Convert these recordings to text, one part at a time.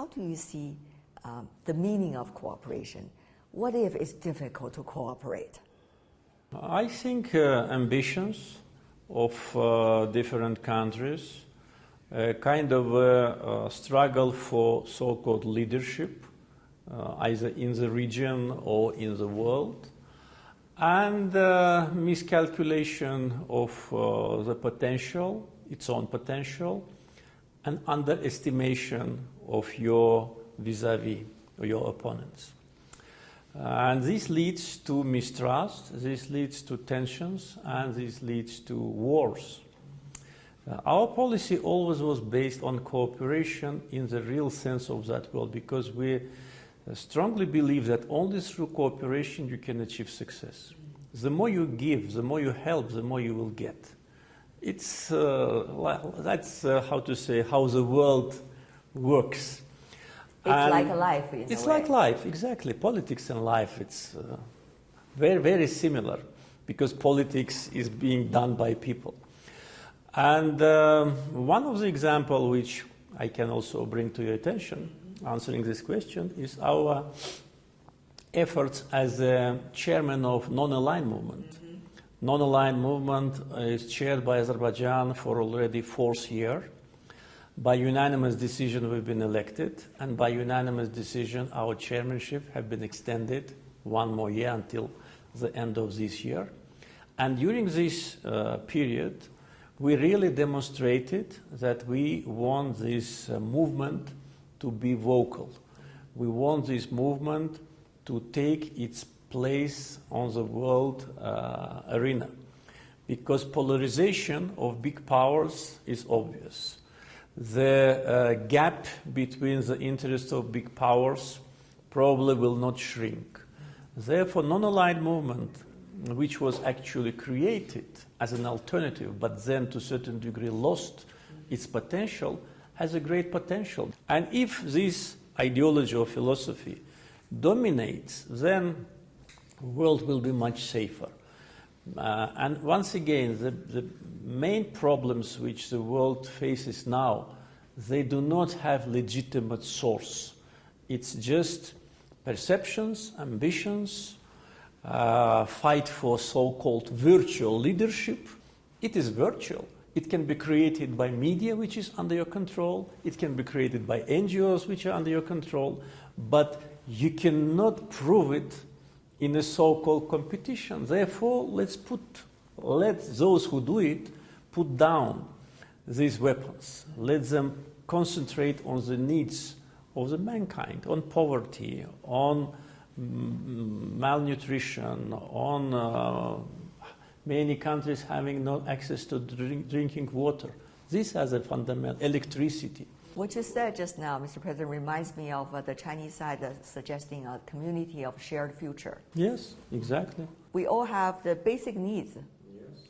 how do you see the meaning of cooperation? What if it's difficult to cooperate? I think ambitions of different countries, kind of a struggle for so-called leadership, either in the region or in the world, and miscalculation of the potential, its own potential, and underestimation of your vis-a-vis, or your opponents. And this leads to mistrust, this leads to tensions, and this leads to wars. Our policy always was based on cooperation in the real sense of that word, because we strongly believe that only through cooperation you can achieve success. The more you give, the more you help, the more you will get. It's that's how to say how the world works. It's like a life, in It's a way. like life, exactly. Politics and life, it's very, very similar, because politics is being done by people. And one of the examples which I can also bring to your attention, answering this question, is our efforts as a chairman of Nonaligned Movement. Nonaligned Movement is chaired by Azerbaijan for already 4th year. By unanimous decision we've been elected, and by unanimous decision our chairmanship have been extended 1 more year until the end of this year. And during this period we really demonstrated that we want this movement to be vocal. We want this movement to take its place on the world arena, because polarization of big powers is obvious. The gap between the interests of big powers probably will not shrink. Therefore, non-aligned movement, which was actually created as an alternative, but then to a certain degree lost its potential, has a great potential. And if this ideology or philosophy dominates, then the world will be much safer. And once again, the main problems which the world faces now, they do not have legitimate source. It's just perceptions, ambitions, fight for so-called virtual leadership. It is virtual. It can be created by media, which is under your control. It can be created by NGOs, which are under your control. But you cannot prove it in a so-called competition. Therefore, let those who do it put down these weapons. Let them concentrate on the needs of the mankind, on poverty, on malnutrition, on many countries having no access to drinking water. These are the fundamental, electricity. What you said just now, Mr. President, reminds me of the Chinese side suggesting a community of shared future. Yes, exactly. We all have the basic needs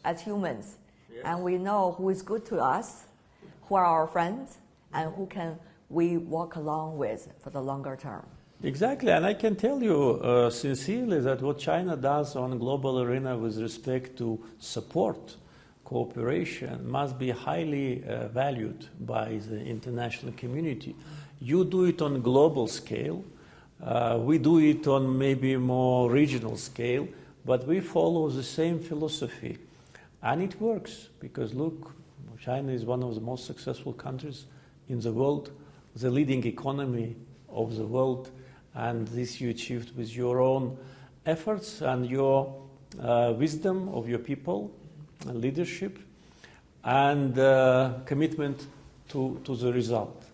as humans, and we know who is good to us, who are our friends, and who can we walk along with for the longer term. Exactly, and I can tell you sincerely that what China does on global arena with respect to support cooperation must be highly valued by the international community. You do it on global scale, we do it on maybe more regional scale, but we follow the same philosophy. And it works, because look, China is one of the most successful countries in the world, the leading economy of the world, and this you achieved with your own efforts and your wisdom of your people, and leadership, and commitment to the result.